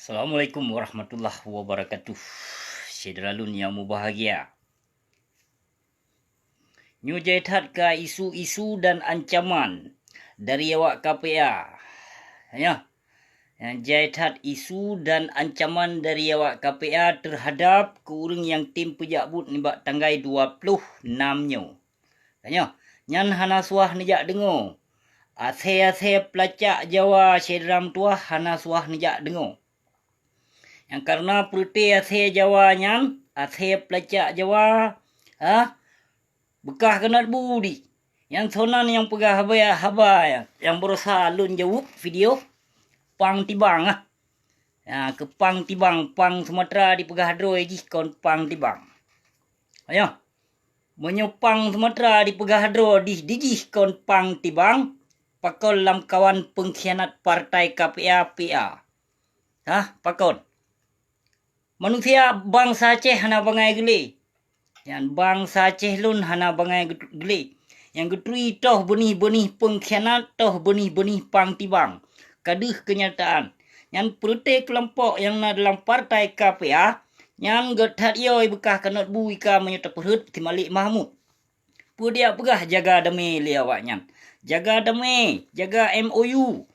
Assalamualaikum warahmatullahi wabarakatuh. Syedralun yang berbahagia. Nyu jaitat ke isu-isu dan ancaman dari awak KPA. Ya. Yang jaitat isu dan ancaman dari awak KPA terhadap kurang yang tim pejabut nibak tanggai 26 nyo. Tanya, nyan hana suah nijak dengo. Ase-ase pelacak Jawa Syedram tuah hana suah nijak dengo. Yang karena perti ase Jawa nyan, ase pelacak Jawa, bekah kena budi. Yang sonan yang pegah haba yang berusaha lun jauh video pang tibang ke pang tibang pang Sumatera di pegah droi di kon pang tibang. Ayo. Menyopang Sumatera di pegah dro di kon pang tibang pakol lam kawan pengkhianat partai KPA PA. Pakon. Manusia bangsa Aceh hana bangai geli. Yang bangsa Aceh lun hana bangai geli. Yang getui toh benih-benih pengkhianat toh benih-benih pang tibang. Kaduh kenyataan. Yang perute kelompok yang na dalam partai KPA. Yang getat yoi bekah kanot bu ika menyata perut timalik Mahmud. Dia pegah jaga demi liawaknya. Jaga demi, jaga MOU.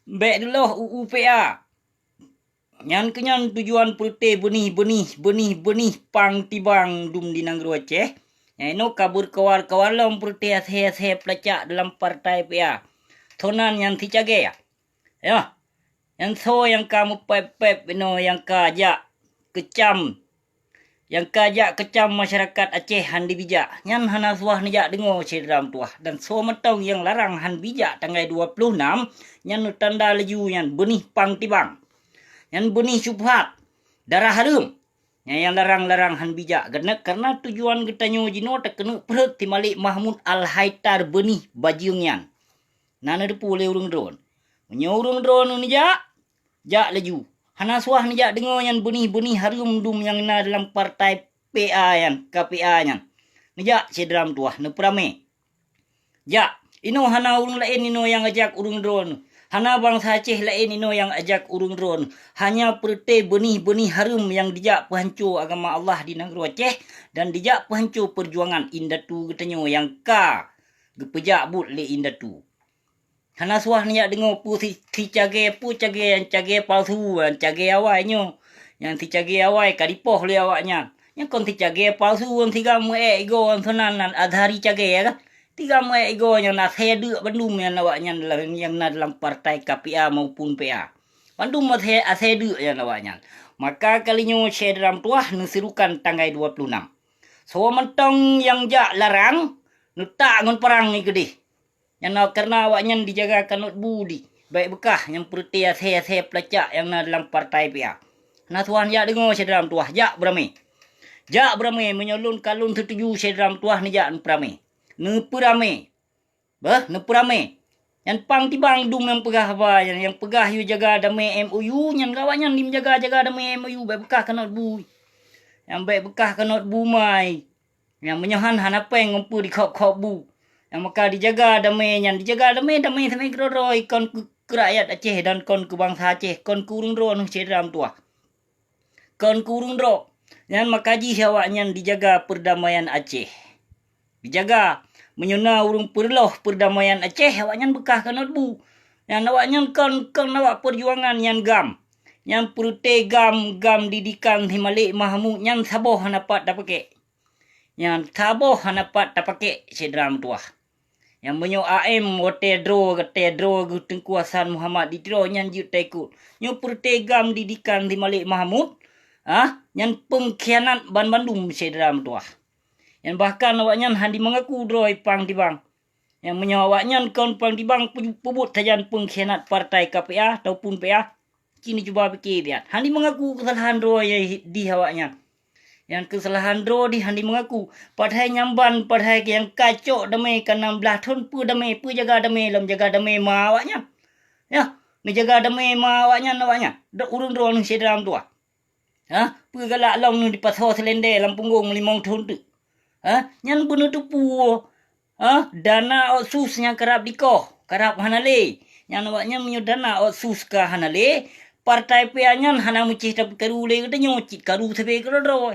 Baik dulu UUPA. Yang kenyan tujuan perute benih pang tibang dum di Nanggro Aceh. Yang ino kabur kawar lom perute ase pelacak dalam partai PA. Tonan yang ticage ya. Ya. Yang so yang kamu pep ino yang kajak kecam. Yang kajak kecam masyarakat Aceh han bijak. Nyan hana suah nijak dengo Syedram tuah. Dan so metong yang larang han bijak tanggal 26. Nyan tanda leju yang benih pang tibang. Yang benih subhat. Darah harum. Yang larang-larang han bijak. Karena tujuan getanyo jino tak kena perut timalik Mahmud Al-Haitar benih bajiung yan. Nana depu oleh urung drone. Menyorong drone nijak. Jak leju. Hana suah nijak dengo yang benih-benih harum dum yang na dalam partai PA yan, KPA yan. Nijak Syedram tuah, neprame. Jak, ino hana urung lain ino yang ajak urung drone. Hana bangsa Aceh lain ino yang ajak urung drone. Hanya perte benih-benih harum yang dijak pehancur agama Allah di Nanggro Aceh. Dan dijak pehancur perjuangan Indatu getanyo yang gepejak but le Indatu. Hana suah niak dengar pu si cage yang cage palsu yang cage awalnya yang si cage awal kadipoh le awaknya yang kon si cage palsu yang tiga mu ego yang sonanan adhari cage ya kan tiga mu ego yang nak hedu bandum yang awaknya yang dalam partai KPA maupun PA bandum mat asedu yang awaknya maka kalinya Syedram tuah nusirukan tanggal 26 so mentong yang jak larang nutak ngon perang ni gede. Yang karena awaknya dijaga kanut budi. Baik bekah yang perti ase pelacak yang na dalam partai PA. Nah tuan jak dengar Syedram tuah. Jak berame. Jak berame menyolun kalun tertuju Syedram tuah ni jak berame. Neperame. Neperame. Yang pang tibang dum yang pegah apa. Yang pegah yu jaga damai MOU. Yang awaknya dim jaga damai MOU. Baik bekah kanut budi. Yang baik bekah kanut bumai. Yang menyohan hanapeng ngumpu di kop bu. Yang maka dijaga damai sampai keroro ikon ke rakyat Aceh dan kon ke bangsa Aceh kon kurung ro nu Syedram tuah. Kon kurung ro. Yang makaji awaknya dijaga perdamaian Aceh. Dijaga menyuna urung perloh perdamaian Aceh awaknya bekah kanot bu. Yang awaknya kon awak perjuangan yang gam. Yang perute gam didikan himalik Mahmud yang saboh hanapat dapake. Yang saboh hanapat dapake Syedram tuah. Yang menyo AM Tedro tengkuasan Muhammad ditro nyan jutai ku. Nyo pertegam didikan di Malik Mahmud. Nyan pengkhianat ban Bandung Syedram tuah. Yang bahkan awaknya handi mengaku droi pang tibang. Yang menyo awaknya kon pang tibang pubut tajan pengkhianat partai KPA ataupun PA. Kini cuba fikir lihat. Handi mengaku kesalahan droi di awaknya. Yang kesalahan dro di handi mengaku. Padahal nyamban, padahal yang kacau damai ke 16 tahun pu damai, pu jaga damai, lam jaga damai ma awaknya. Ya, ni jaga damai ma awaknya. Urung dro nu Syedram tua. Pu galak long nu di paso selende lam punggung 5 tahun tu. Nyan bunuh tu pu. Dana otsus yang kerap dikoh, kerap hanale. Yang awaknya menyo dana otsus ka hanale. partai peanyan hana mucih tapi karu le kata nyocit karu sabe kerodro.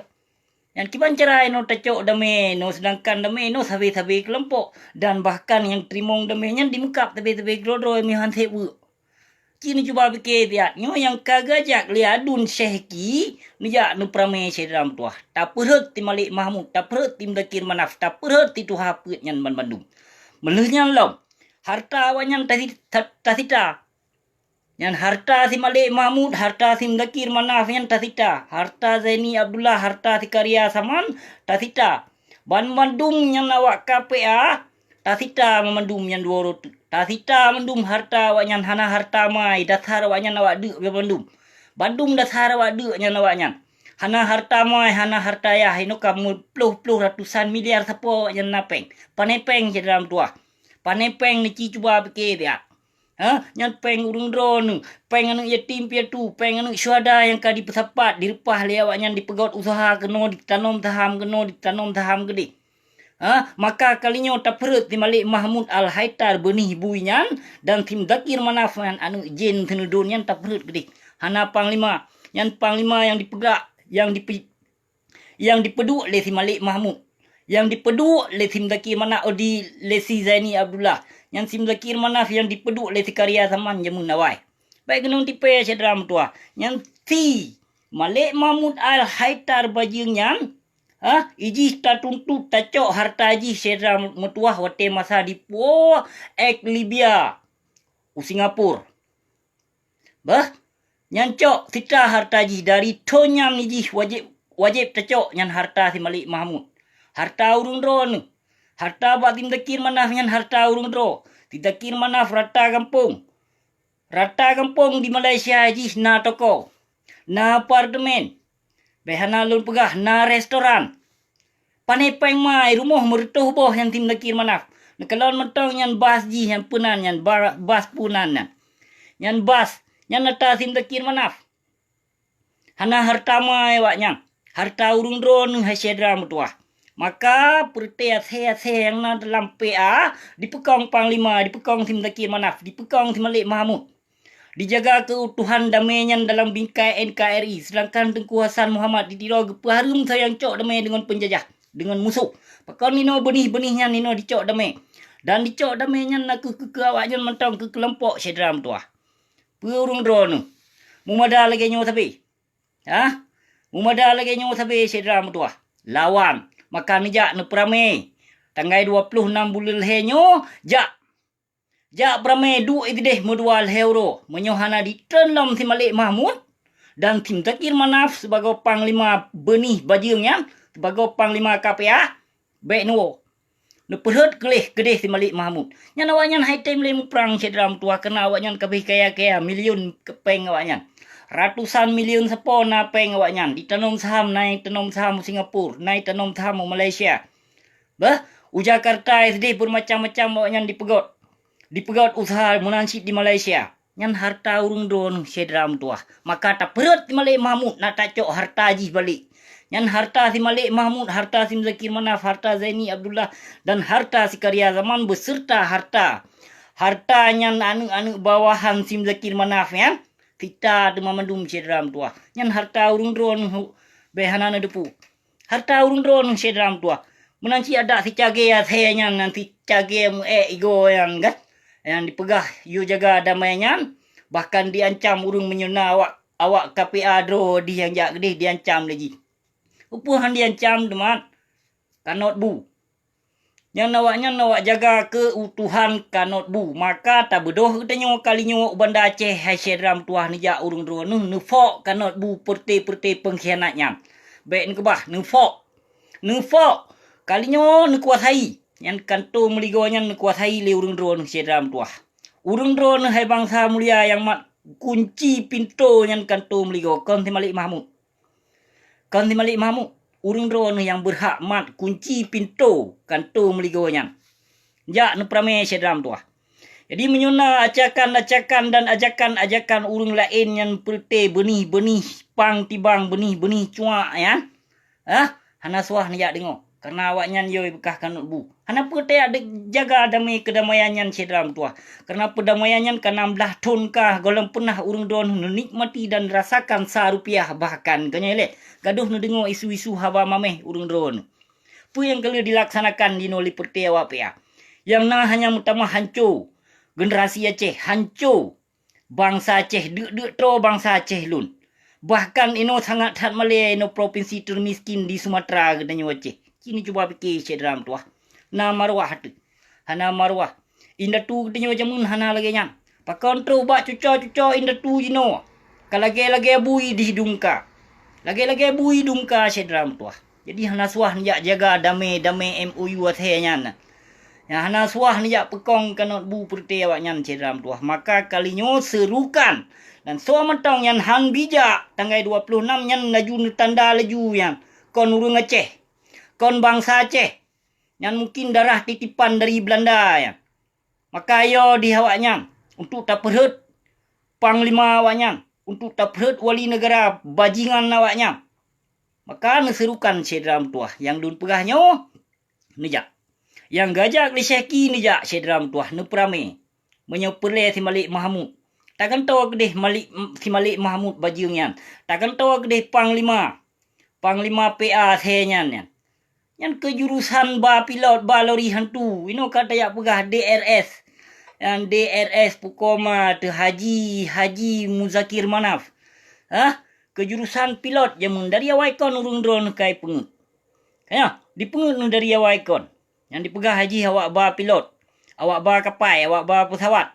Yang kiban cerai no tacok dame no sedangkan dame no sabe-sabe kelompok dan bahkan yang trimong dame nyan dimekap sabe-sabe kerodro mi han sebu. Kini cuba fikir dia nyo yang kagajak liadun syehki nija nu prame sedram tuah. Tak perut ti Malik Mahmud, tak perut tim Dakir Manaf, tak perut ti tuha put nyan ban Bandung. Melehnya lom. Harta wanyan tasita. Yang harta si Malik Mahmud, harta si Dakir Manaf yang tasita. Harta Zaini Abdullah, harta si Karya Saman, tasita. Ban Bandung yang awak KPA, tasita memandum yang dua rot. Tasita mendum harta wanyan hana harta mai, dasar wanyan awak duk be Bandung. Bandung dasar awak duk nyan awaknya. Hana harta mai, hana harta ya, ino kamu puluh ratusan miliar sapo yang napeng. Panepeng je dalam tua. Panepeng ni cuba fikir dia. Yang peng urung drone, peng anu yatim piatu, peng anu syuhada yang kadi pesapat, direpah lewat yang dipegot usaha kena ditanam saham gede. Maka kalinya tak perut di Malik Mahmud Al-Haitar benih buinyan dan tim Dakir Manaf anu jen tenudun yang tak perut gede. Hana panglima, yang panglima yang dipegak, yang dipeduk oleh si Malik Mahmud. Yang dipeduk oleh tim Dakir Manaf di Lesi Zaini Abdullah. Yang tim Dakir Manaf yang dipeduk oleh si Karya Zaman Jamun Nawai. Baik kenung tipe sedram tua. Yang si Malik Mahmud Al-Haitar bajingnya iji tatuntu tacok harta ji sedram metuah wate masa di po ek Libya u Singapura. Nyancok sita harta ji dari tonyam iji wajib tacok nyan harta si Malik Mahmud. Harta urung drone. Harta batim Dakir Manaf nyan harta urung dro. Ti Dakir Manaf rata kampung. Rata kampung di Malaysia ji na toko. Na apartemen. Behana lun pegah na restoran. Panepeng mai rumah mertuh boh yang tim Dakir Manaf. Nakalon mentong yang bas ji yang punan yang bas punan yang. Yang bas yang nata tim Dakir Manaf. Hana harta mai waknya. Harta urung drone hasyadra mutuah. Maka pertiat yang na dalam PA dipekong panglima, dipekong tim Dakir Manaf, dipekong tim Malik Mahmud. Dijaga keutuhan damainya dalam bingkai NKRI. Sedangkan Tengku Hasan Muhammad ditiro geparum sayang cok damai dengan penjajah, dengan musuh. Pakon nino benih-benihnya nino dicok damai. Dan dicok damainya nak ke awaknya mentong ke kelompok sedram tuah. Purung drone. Mumada lagi nyawa sabi. Mumada lagi nyawa sabi sedram tuah. Lawan. Maka nijak nu prame. Tanggai 26 bulan henyo. Jak prame du itu deh mudual euro. Menyohana di tenam si Malik Mahmud. Dan tim Dakir Manaf sebagai panglima benih bajingnya. Sebagai panglima KPA. Baik nuwo. Nu perut kelih kedih si Malik Mahmud. Yang awaknya high time lemu perang sedram tuah. Kena awaknya kabeh kaya-kaya. Miliun kepeng awaknya. Ratusan miliun sepon napeng awaknya. Ditanam saham naik tanam saham Singapura. Naik tanam saham Malaysia. Jakarta SD pun macam-macam awaknya dipegot. Dipegot usaha menansit di Malaysia. Yang harta urung don sedram tuah. Maka tak perut si Malik Mahmud nak tacok harta ji balik. Yang harta si Malik Mahmud, harta si Dakir Manaf, harta Zaini Abdullah dan harta si Karya Zaman beserta harta. Hartanya anu bawahan si Dakir Manaf ya. Kita demam mendum sedram tua. Yang harta urung drone behanana depu. Harta urung drone sedram tua. Menanti ada si cage ya sayanya nanti cage ego yang kan. Yang dipegah you jaga damainya. Bahkan diancam urung menyuna awak KPA dro di yang jak gede diancam lagi. Upuhan diancam teman. Kanot bu. Yang nawak jaga keutuhan kanot bu. Maka tak bedoh katanya kalinya banda Aceh hai sedram tuah nijak urung dro nufok kanot bu perti pengkhianatnya. Baik ni kebah nufok kalinya kuasai. Yang kanto meligonya kuasai le urung dro sedram tuah. Urung dro hai bangsa mulia yang mat kunci pintu yang kanto meligo kon si Malik Mahmud. Urung drone yang berhak mat kunci pintu kanto meligonya. Jak nu prame sedram tuah. Jadi menyuna acakan dan ajakan urung lain yang perti benih pang tibang benih cuak ya. Hana suah ni jak dengo. Karena awaknya yo bekah kanut bu. Kenapa te ada jaga damai kedamaiannya sedram tua. Karena perdamaiannya kan 16 tahun kah golong pernah urung don nikmati dan rasakan sa-rupiah bahkan kanya gaduh nu dengo isu-isu hawa mameh urung don. Pu yang kali dilaksanakan di noli perti awak ya. Yang na hanya utama hancur. Generasi Aceh hancur. Bangsa Aceh dek tro bangsa Aceh lun. Bahkan ino sangat hat Malay ino provinsi termiskin di Sumatera gedanya Aceh. Kini cuba fikir sedram tuah. Na marwah tu. Hana marwah. Inda tu gedanya jamun hana lagi nyam. Pakontro bak cuco inda tu jino. Kalage-lage bui di hidungka. Lagi-lagi bui hidungka sedram tuah. Jadi hana suah nijak jaga damai MOU athenya. Ya hana suah nijak pekong kanot bu perti awak nyan sedram tuah. Maka kalinyo serukan. Dan so mentong yang han bijak tanggal 26 yang laju tanda laju yang kon urung Aceh. Kon bangsa Aceh. Yang mungkin darah titipan dari Belanda ya. Maka ayo di awaknya untuk tak perhut panglima awaknya, untuk tak perhut wali negara bajingan awaknya. Maka neserukan sedram tuah yang dun pegahnya nejak. Yang gajak liseki nejak sedram tuah neprame. Menyopele si Malik Mahmud. Takkan tahu kedih si Malik Mahmud bajingnya. Takkan tahu kedih panglima PA senya. Yang kejurusan ba pilot ba lori hantu. Ino kata yak pegah DRS. Yang DRS Pukoma te Haji Muzakir Manaf. Kejurusan pilot jamun dari awaikon urung drone kai pengut. Kaya dipengut nu dari awaikon. Yang dipegah haji awak ba pilot. Awak ba kapai, awak ba pesawat.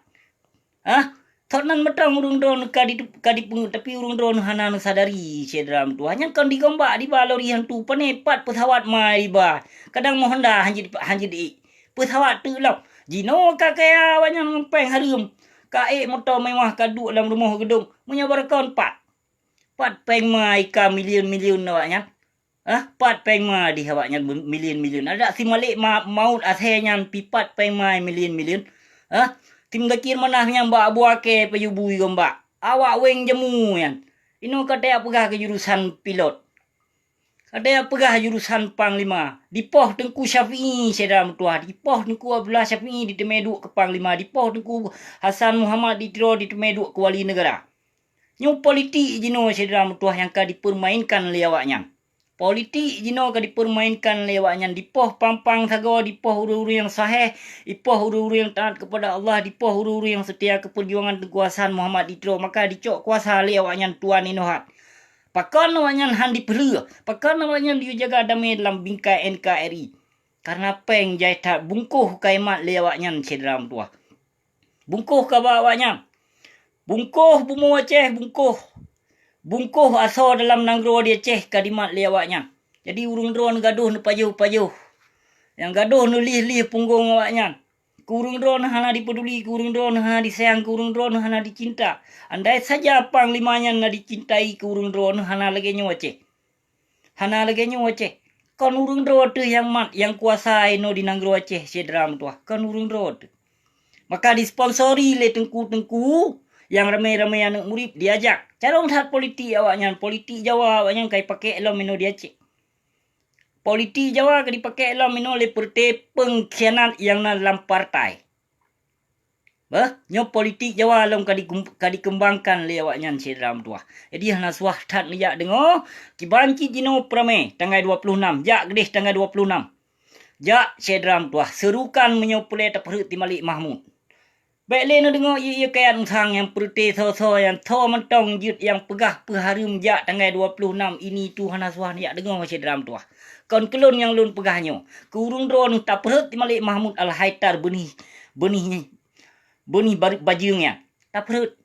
Thonan metang urung drone kadi pengut tapi urung drone hana nu sadari sedram tu. Hanya kon digombak di balori hantu penepat pesawat mai ba. Kadang mo Honda hanji di pesawat tu lau. Jino kakaya banyak ngempeng harum. Kae motor mewah kadu dalam rumah gedung. Menyabar kon pat peng mai ka milion awaknya. Pat peng mai di awaknya milion. Ada si Malik maut athenya pipat peng mai milion. Tim dakir manahnya mbak buake payubui gombak. Awak weng jemu yan. Ino kata pegah kejurusan pilot. Kata pegah jurusan panglima. Dipoh tengku Syafi'i sedam tuah. Dipoh tengku Abdullah Syafi'i ditemeduk ke panglima. Dipoh tengku Hasan Muhammad ditemeduk ke wali negara. Nyung politik jino sedam tuah yang ka dipermainkan lewaknya. Politik jino ka dipermainkan lewaknya. Dipoh pampang sago, dipoh uru-uru yang sahih, dipoh uru-uru yang taat kepada Allah, dipoh uru-uru yang setia ke perjuangan kekuasaan Muhammad Ditro. Maka dicok kuasa lewaknya tuan inohat. Pakan awaknya han diperlu. Pakan awaknya dijaga damai dalam bingkai NKRI. Karena peng jaitat bungkuh kaimat lewaknya sedram tuah. Bungkuh ka awaknya. Bungkuh bumu Aceh, bungkuh aso dalam nanggro di Aceh kadimat lewaknya. Jadi urung drone gaduh nu pajuh. Yang gaduh nu lih punggung awaknya. Kurung drone hana dipeduli, kurung drone hana disayang, kurung drone hana dicinta. Andai saja panglimanya na dicintai kurung drone hana lagi Aceh. Hana lagi Aceh. Kon urung drone tu yang kuasai no di nanggro Aceh sedram tuah. Kon urung drone tu. Maka disponsori le tengku yang ramai-ramai anak murid diajak. Cara melihat politik awaknya, politik Jawa awaknya kai pakai elom mino di Aceh. Politik Jawa kai dipakai elom mino le perti pengkhianat yang dalam partai. Nyo politik Jawa elom kai dikembangkan le awaknya sedram tuah. Jadi hana suah tat nijak dengo kibanci jino prame tanggal 26. Jak gedih tanggal 26. Jak sedram tuah serukan menyopule taperut di Malik Mahmud. Baik leno dengar ia kaya sang yang perti so yang tho mentong jut yang pegah peharum jak tanggal 26 ini tu hana suah ni dengar macam dalam tuah. Kon kelun yang lun pegahnya. Kurung drone tak perut Malik Mahmud Al-Haitar benih bajingnya. Tak perut.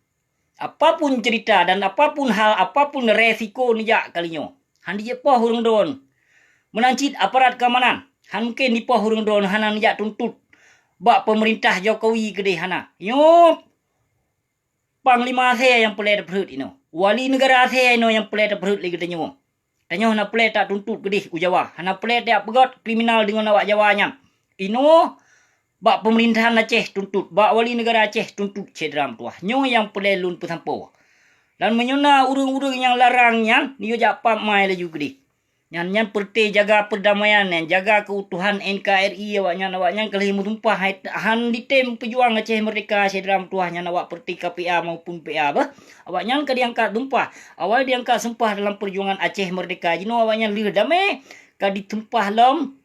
Apapun cerita dan apapun hal, apapun resiko ni jak kalinya. Han dia poh hurung drone. Menancit aparat keamanan. Han mungkin di poh hurung drone hana ni jak tuntut. Bak pemerintah Jokowi gede hana. Yo panglima saya yang pelai perut ino. Wali negara saya ino yang pelai perut lagi gede nyo. Tanyo hana pelai tak tuntut gede Jawa. Hana pelai tak pegot kriminal dengan awak Jawanya. Ino bak pemerintahan Aceh tuntut. Bak wali negara Aceh tuntut sedram tuah. Nyo yang pelai lun pesampo. Dan menyona urung-urung yang larangnya niyo jak pam mai laju gede. Nyan perti jaga perdamaian, jaga keutuhan NKRI awaknya kalau tumpah han ditem pejuang Aceh Merdeka sedram tuahnya awak perti KPA maupun PA bah. Awaknya ka diangkat tumpah. Awal diangkat sumpah dalam perjuangan Aceh Merdeka jino awaknya lih damai ka ditumpah lom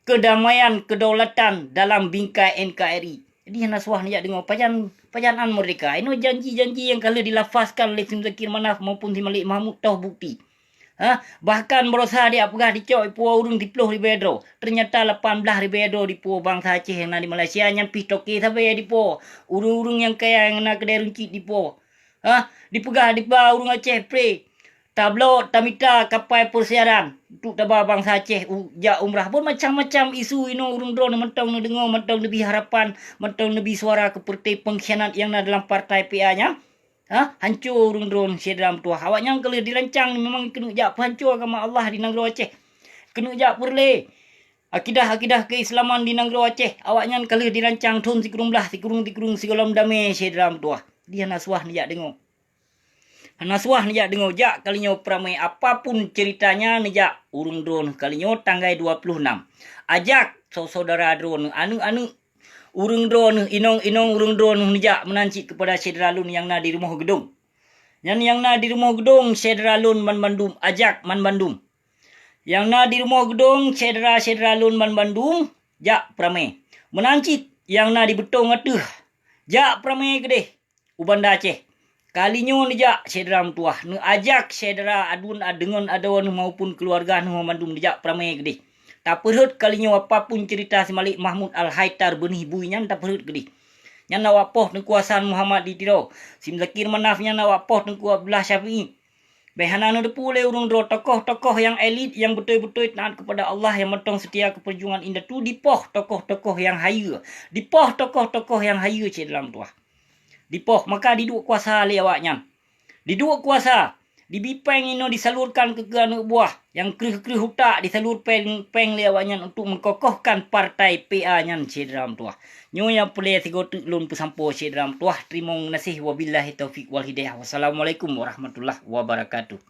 kedamaian kedaulatan dalam bingkai NKRI. Jadi yang naswah ni dengar pajanan merdeka. Ini janji-janji yang kalau dilafazkan oleh Sim Zakir Manaf maupun Sim Malik Mahmud tahu bukti. Bahkan berusaha dia pegah dicok puau urung 10 ribu euro. Ternyata 18 ribu euro di puau bangsa Aceh yang di Malaysia yang pitoki sampai di puau. Urung-urung yang kaya yang nak kedai runcit di puau. Dipegah di bawah urung Aceh pre. Tablo tamita kapal persiaran untuk tabah bangsa Aceh ja umrah pun macam-macam isu ino urung drone mentong nu dengar mentong lebih harapan mentong lebih suara keperti pengkhianat yang ada dalam partai PA-nya. Hancur urung drone sedram tuah. Awaknya kalau dirancang memang kena jak hancur agama Allah di negara Aceh. Kena jak perle. Akidah keislaman di negara Aceh. Awaknya kalau dirancang tun tikurung sigolom damai sedram tuah. Dia naswah ni jak dengar. Naswah ni jak dengar jak kalinya peramai apapun ceritanya ni jak urung drone kalinya tanggal 26. Ajak saudara drone anu urung drone inong urung drone nijak menancik kepada Syedralun yang na di rumah gedung. Yang na di rumah gedung Syedralun Man Bandung ajak Man Bandung. Yang na di rumah gedung Syedralun Man Bandung jak pramai. Menancik yang na di betong atuh jak pramai gede ubanda Aceh. Kalinya nijak Syedram tuah nu ajak Syedra adun dengan adawan maupun keluarga nu Bandung nijak pramai gede. Tak perut kalinya apapun cerita si Malik Mahmud Al-Haitar benih buinya tak perut gede. Yang nak wapoh nekuasaan Muhammad di tiro. Sim Zakir Manafnya nak wapoh neku Abdullah Syafi'i. Behana nu depu le urung dro tokoh-tokoh yang elit yang betul-betul taat kepada Allah yang mentong setia ke perjuangan indah tu dipoh tokoh-tokoh yang haya. Dipoh tokoh-tokoh yang haya cik dalam tuah. Dipoh maka diduk kuasa le awaknya. Diduk kuasa. Di bipeng ini disalurkan ke anak buah yang kerih-kerih hutak disalur peng lewatnya untuk mengkokohkan partai PA nya Syedram tuah. Nyonya pulih tiga lun pesampo Syedram tuah. Terima kasih wabillahi taufik wal hidayah. Wassalamualaikum warahmatullahi wabarakatuh.